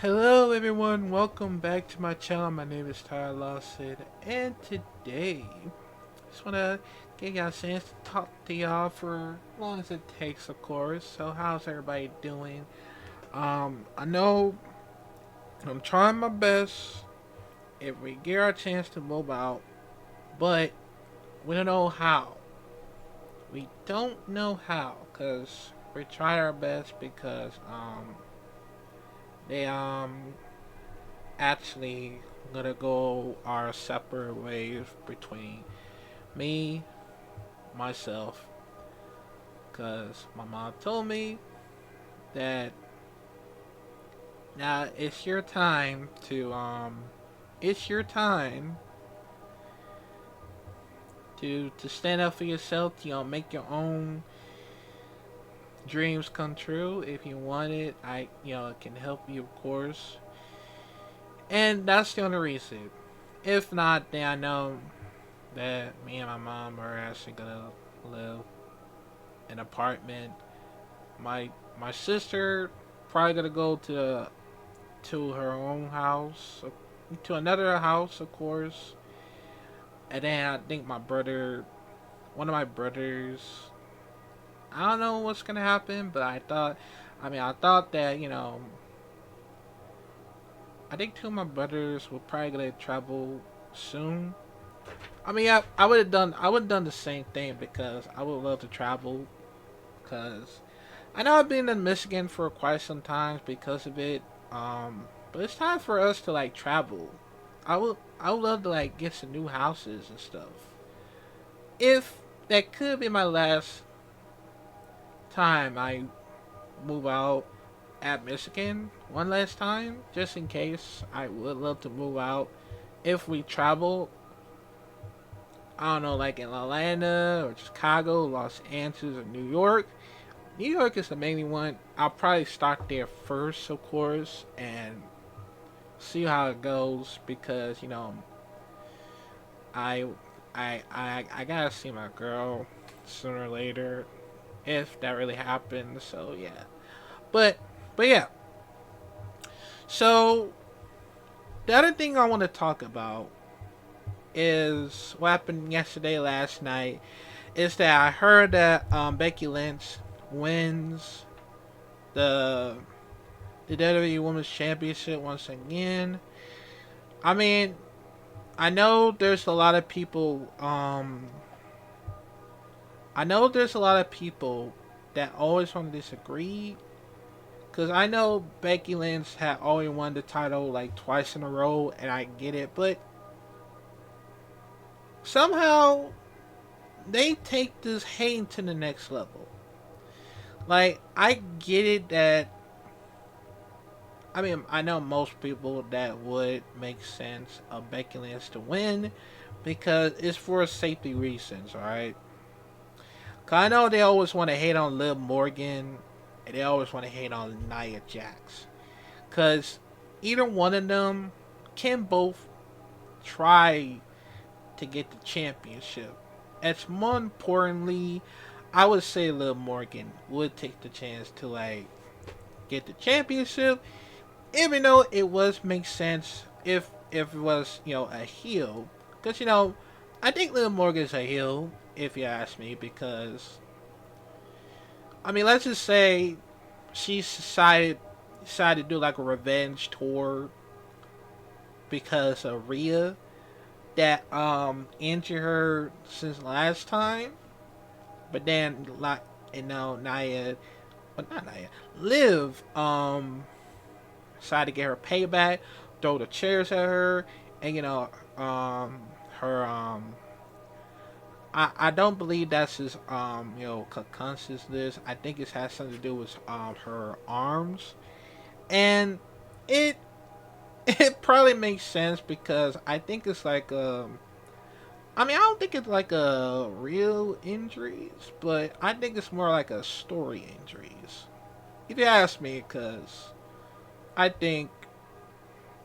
Hello everyone, welcome back to my channel. My name is Tyler Lawson, and today just wanna give y'all a chance to talk to y'all for as long as it takes, of course. So how's everybody doing? I know I'm trying my best if we get our chance to move out, but we don't know how. We don't know how, cause we try our best because they actually gonna go our separate ways between me, myself, because my mom told me that now it's your time to stand up for yourself, make your own dreams come true. If you want it, it can help you, of course. And that's the only reason. If not, then I know that me and my mom are actually gonna live in an apartment. My sister probably gonna go to her own house, to another house, of course. And then I think one of my brothers, I don't know what's gonna happen, but I thought that I think two of my brothers were probably gonna travel soon. I would have done the same thing because I would love to travel. Because I know I've been in Michigan for quite some time because of it. But it's time for us to like travel. I would love to like get some new houses and stuff. If that could be my last time I move out at Michigan one last time, just in case, I would love to move out. If we travel, I don't know, like in Atlanta or Chicago, Los Angeles, or New York. New York is the main one. I'll probably start there first, of course, and see how it goes because I I gotta see my girl sooner or later if that really happens. So yeah, but yeah. So the other thing I want to talk about is what happened yesterday, last night. Is that I heard that Becky Lynch wins the the WWE Women's Championship once again. I mean, I know there's a lot of people. I know there's a lot of people that always want to disagree. Cause I know Becky Lynch had always won the title like twice in a row, and I get it, but somehow they take this hate to the next level. Like I get it that I know most people that would make sense of Becky Lynch to win because it's for safety reasons, alright? Cause I know they always want to hate on Liv Morgan and they always want to hate on Nia Jax. Cause either one of them can both try to get the championship. As more importantly, I would say Liv Morgan would take the chance to like get the championship, even though it was make sense if it was a heel, because I think Liv Morgan's a heel if you ask me, because let's just say she decided to do like a revenge tour because of Rhea that injured her since last time, but then like Nia, but not Nia, Liv decided to get her payback, throw the chairs at her, and her I don't believe that's his consciousness. I think it has something to do with her arms, and it it probably makes sense because I think it's like I don't think it's like a real injuries, but I think it's more like a story injuries. If you ask me, because I think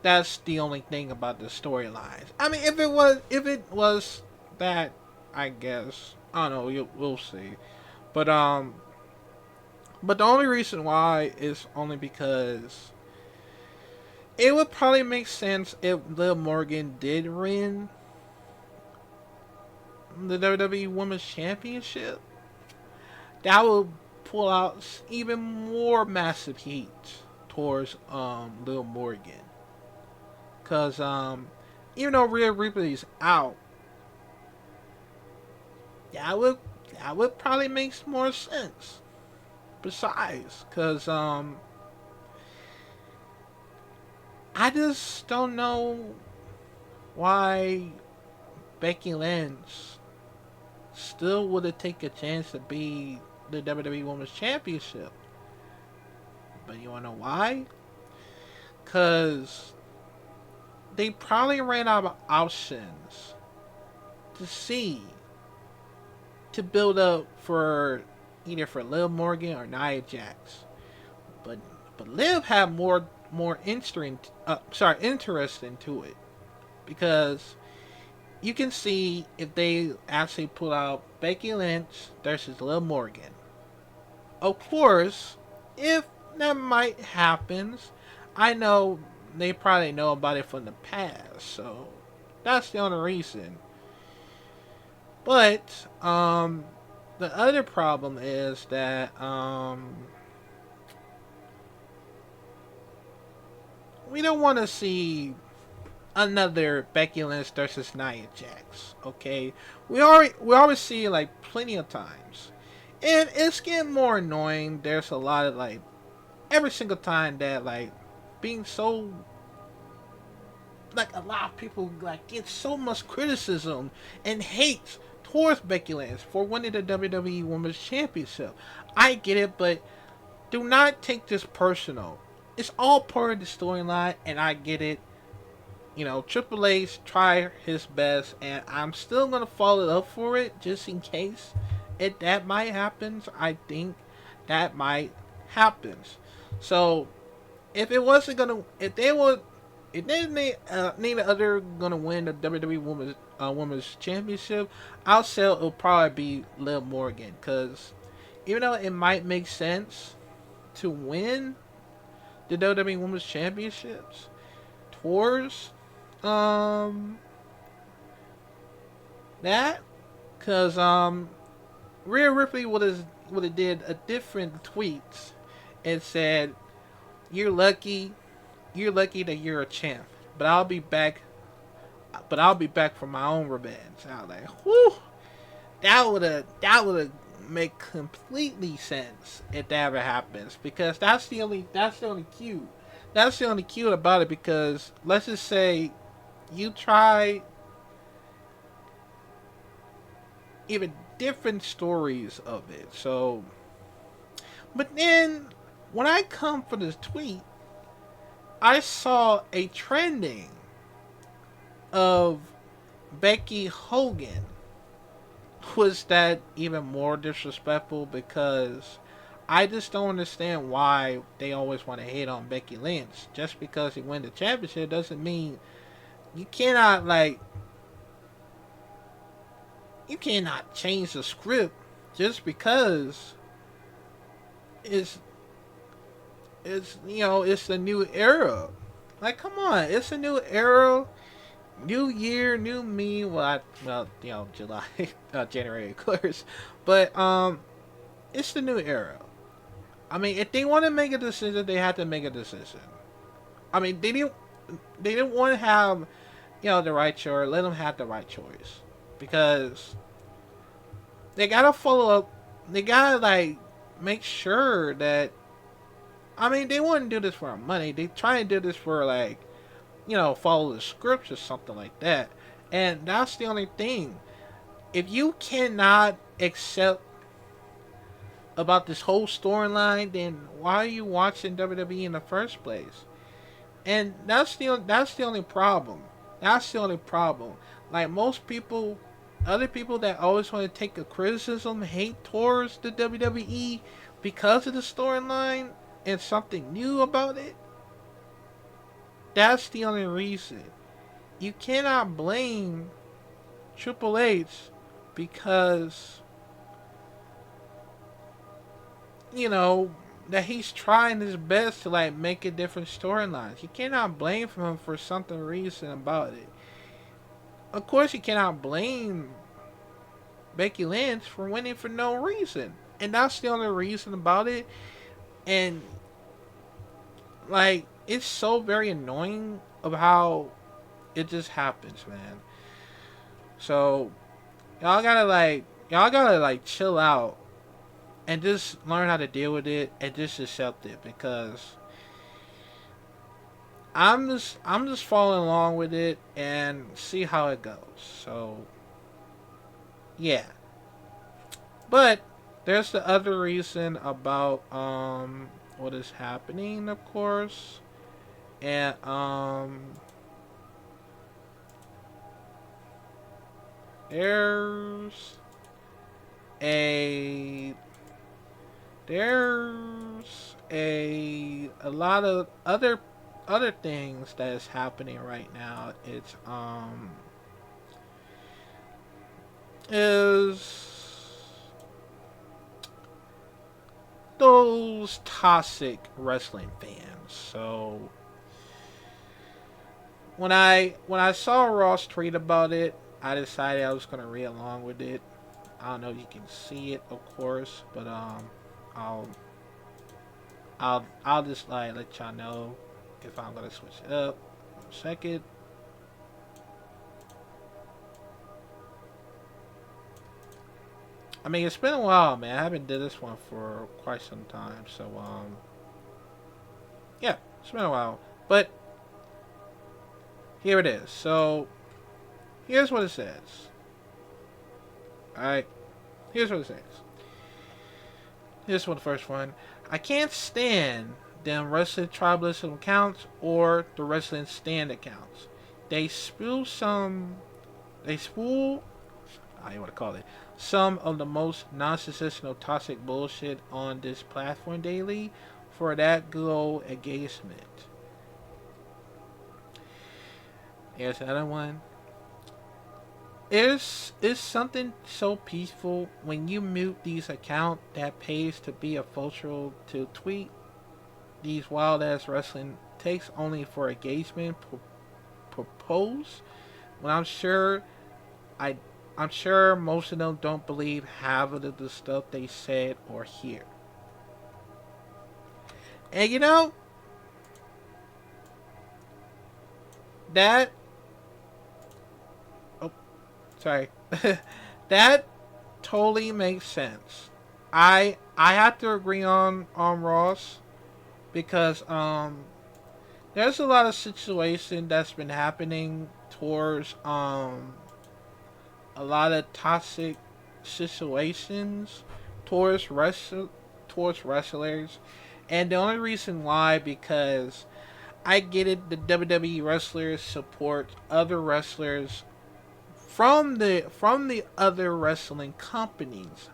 that's the only thing about the storylines. If it was that, I guess I don't know. We'll see. But but the only reason why is only because It would probably make sense if Liv Morgan did win the WWE Women's Championship. That would pull out even more massive heat towards Liv Morgan. Cause even though Rhea Ripley's out, that would that would probably make more sense. Besides, cause I just don't know why Becky Lynch still would have taken a chance to be the WWE Women's Championship. But you wanna know why? Cause they probably ran out of options to see to build up for either for Liv Morgan or Nia Jax. But Liv had more interest into it because you can see if they actually pull out Becky Lynch versus Liv Morgan. Of course, if that might happen, I know they probably know about it from the past, so that's the only reason. But the other problem is that we don't want to see another Becky Lynch versus Nia Jax. Okay, we always see like plenty of times, and it's getting more annoying. There's a lot of like every single time that like being so like a lot of people like get so much criticism and hate towards Becky Lynch for winning the WWE Women's Championship. I get it, but do not take this personal. It's all part of the storyline, and I get it. You know, Triple H tried his best, and I'm still gonna follow up for it just in case it that might happen. I think that might happen. So if it wasn't gonna, if they need other gonna win the WWE Women's Championship, I'll say it'll probably be Liv Morgan because even though it might make sense to win the WWE Women's Championships tours, that because Rhea Ripley would have did a different tweet and said, "You're lucky, you're lucky that you're a champ, but I'll be back. But I'll be back for my own revenge." I was like, "Whoo!" That would have make completely sense if that ever happens because that's the only cue. That's the only cue about it because let's just say you try even different stories of it. So, but then when I come for this tweet, I saw a trending of Becky Hogan. Was that even more disrespectful? Because I just don't understand why they always want to hate on Becky Lynch. Just because he won the championship doesn't mean you cannot like you cannot change the script just because it's it's the new era. Like come on, it's a new era. New year, new me. July, January, of course. But it's the new era. I mean, if they want to make a decision, they have to make a decision. I mean, they didn't want to have, the right choice. Let them have the right choice because they gotta follow up. They gotta like make sure that. I mean, they wouldn't do this for our money. They try and do this for like follow the scripts or something like that. And that's the only thing. If you cannot accept about this whole storyline, then why are you watching WWE in the first place? And that's the only problem. That's the only problem. Like most people, other people that always want to take a criticism, hate towards the WWE because of the storyline and something new about it. That's the only reason. You cannot blame Triple H because, that he's trying his best to like make a different storyline. You cannot blame him for something recent about it. Of course, you cannot blame Becky Lynch for winning for no reason, and that's the only reason about it. And like, it's so very annoying of how it just happens, man. So y'all gotta like chill out and just learn how to deal with it and just accept it because I'm just following along with it and see how it goes. So yeah. But there's the other reason about what is happening, of course. And there's a a lot of other things that is happening right now. It's is those toxic wrestling fans. So when I saw Ross tweet about it, I decided I was gonna read along with it. I don't know if you can see it, of course, but I'll I'll just like let y'all know if I'm gonna switch it up. 1 second. I mean, it's been a while, man. I haven't did this one for quite some time, so yeah, it's been a while. But here it is. So here's what it says. All right, here's what it says. Here's one, the first one. I can't stand them wrestling tribalism accounts or the wrestling stand accounts. They spew some. They spool. I don't want to call it some of the most non-sensational toxic bullshit on this platform daily for that good old engagement. Here's another one. It's something so peaceful when you mute these accounts that pays to be a vulture to tweet these wild ass wrestling takes only for engagement propose when I I'm sure most of them don't believe half of the stuff they said or hear. And you know that oh sorry that totally makes sense. I have to agree on Ross because there's a lot of situation that's been happening towards a lot of toxic situations towards towards wrestlers, and the only reason why because I get it. The WWE wrestlers support other wrestlers from the other wrestling companies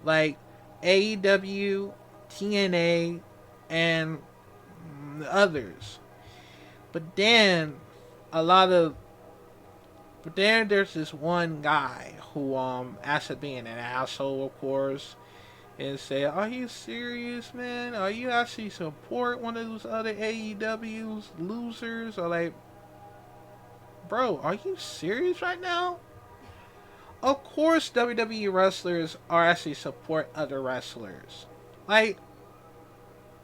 like AEW, TNA, and others. But then a lot of but then there's this one guy who after being an asshole of course and say, "Are you serious, man? Are you actually support one of those other AEW's losers?" Or like, bro, are you serious right now? Of course, WWE wrestlers are actually support other wrestlers. Like,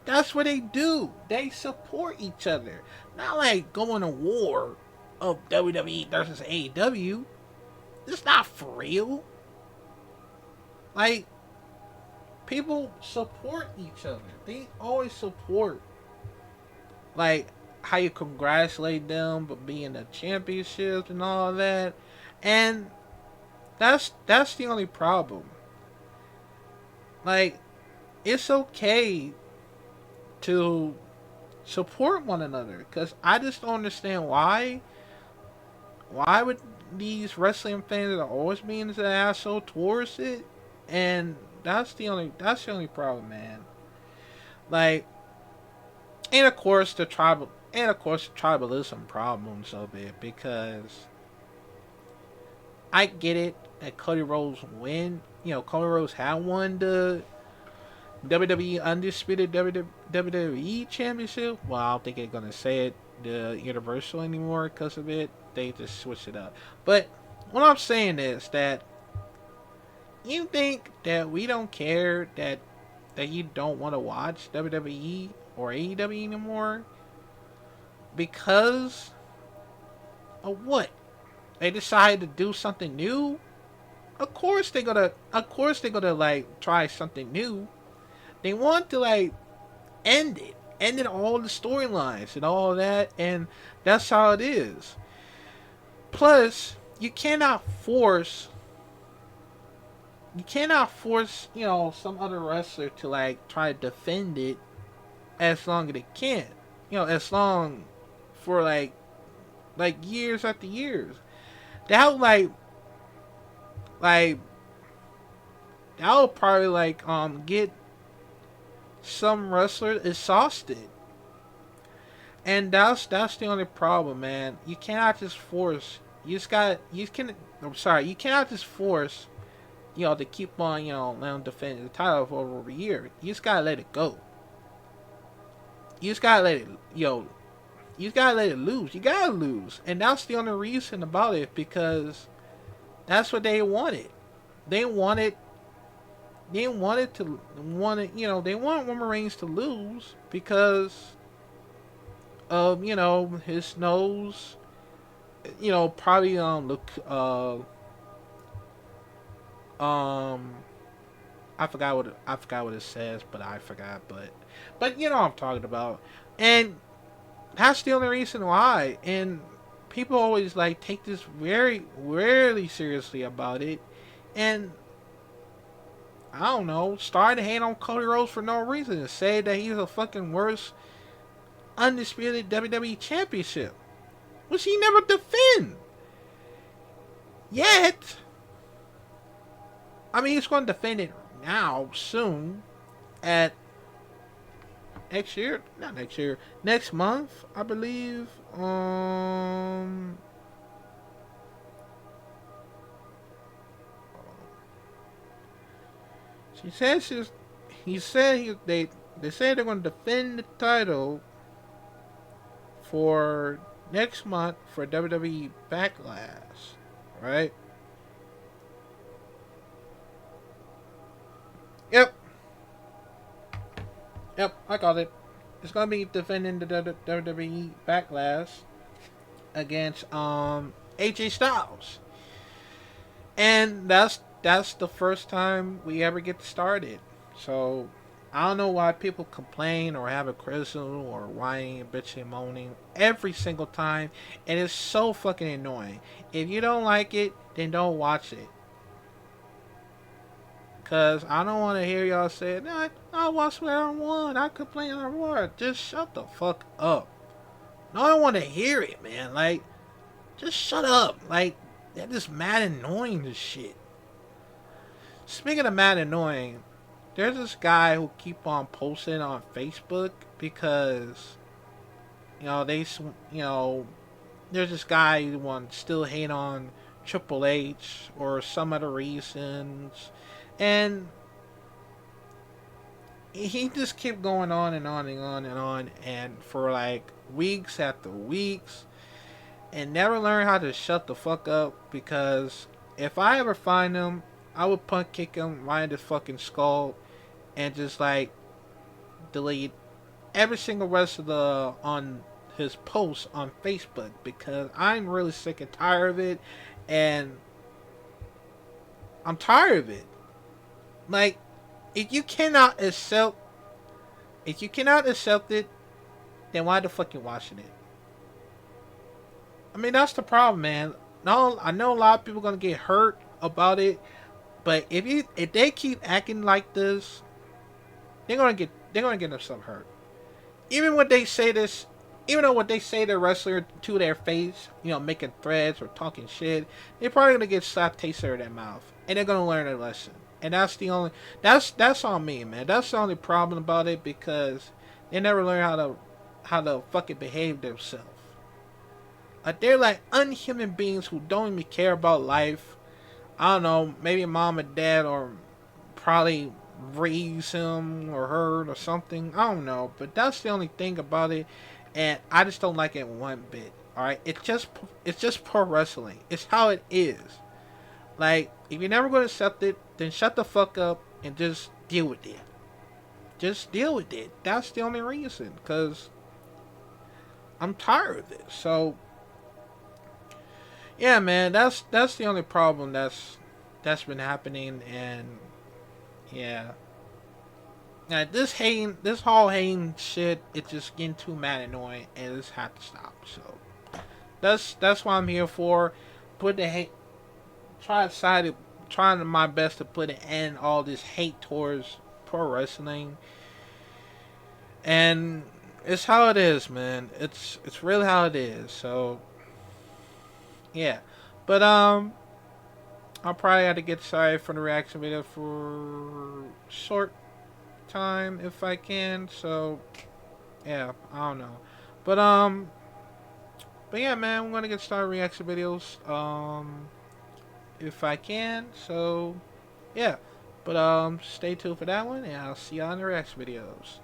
that's what they do. They support each other. Not like going to war of WWE versus AEW. It's not for real. Like, people support each other. They always support. Like, how you congratulate them for being the championships and all that. And that's the only problem. Like, it's okay to support one another because I just don't understand why would these wrestling fans are always being an asshole towards it, and that's the only problem, man. Like, and of course the tribalism problems of it because I get it that Cody Rhodes win. You know, Cody Rhodes had won WWE Undisputed WWE Championship. Well, I don't think they're gonna say it the Universal anymore because of it. They just switched it up. But what I'm saying is that you think that we don't care that you don't want to watch WWE or AEW anymore because of what? They decided to do something new. Of course they're gonna like try something new. They want to like ended all the storylines and all that, and that's how it is. Plus, you cannot force some other wrestler to like try to defend it as long as they can. As long for like years after years. That would like that would probably like get some wrestlers exhausted. And that's the only problem, man. You cannot just force. You just got. You can. I'm sorry. You cannot just force. To keep on. Letting them defend the title for over a year. You just gotta let it go. You just gotta let it. You just gotta let it lose. You gotta lose, and that's the only reason about it because that's what they wanted. They wanted. They wanted to. Wanted. They want Roman Reigns to lose because of his nose. Probably look um I forgot what it says, but I forgot, but what I'm talking about, and that's the only reason why. And people always like take this very rarely seriously about it, and I don't know, start to hate on Cody Rhodes for no reason and say that he's a fucking worst undisputed WWE championship, which he never defend. Yet, I mean, he's going to defend it now, soon, at next year, not next year, next month, I believe. She said he said they say they're going to defend the title for next month for WWE Backlash, right? Yep, yep, I got it. It's gonna be defending the WWE Backlash against AJ Styles, and that's the first time we ever get started. So I don't know why people complain or have a criticism or whining, bitching, moaning every single time, and it's so fucking annoying. If you don't like it, then don't watch it. Cause I don't want to hear y'all say, "No, I watch what I want. I complain on what." Just shut the fuck up. No, I don't want to hear it, man. Like, just shut up. Like, that is mad annoying. This shit. Speaking of mad annoying, there's this guy who keep on posting on Facebook because they there's this guy who wants still hate on Triple H or some other reasons, and he just kept going on and on and on and on, and for like weeks after weeks, and never learn how to shut the fuck up. Because if I ever find him, I would punt kick him right in the fucking skull, and just like delete every single rest of the on his posts on Facebook, because I'm really sick and tired of it, and I'm tired of it. Like, if you cannot accept if you cannot accept it, then why the fuck you watching it? I mean, that's the problem, man. No, I know a lot of people gonna get hurt about it, but if they keep acting like this, they're gonna get themselves hurt. Even when they say this, even though what they say to wrestler to their face, making threats or talking shit, they're probably gonna get slapped taster in their mouth, and they're gonna learn a lesson. And that's on me, man. That's the only problem about it, because they never learn how to fucking behave themselves. Like, they're like unhuman beings who don't even care about life. I don't know, maybe mom and dad, or probably raise him or her or something. I don't know, but that's the only thing about it, and I just don't like it one bit. All right, it's just pro wrestling. It's how it is. Like if you're never going to accept it, then shut the fuck up and just deal with it. Just deal with it. That's the only reason, cause I'm tired of this. So yeah, man, that's the only problem that's been happening, and yeah. Now this whole hating shit, it's just getting too mad annoying, and it's had to stop. So that's what I'm here for. Put the hate, trying my best to put an end all this hate towards pro wrestling, and it's how it is, man. It's really how it is. So yeah, but I'll probably have to get started for the reaction video for short time if I can. So yeah, I don't know. But but yeah, man, I'm gonna get started reaction videos. If I can. So yeah. But stay tuned for that one, and I'll see y'all in the reaction videos.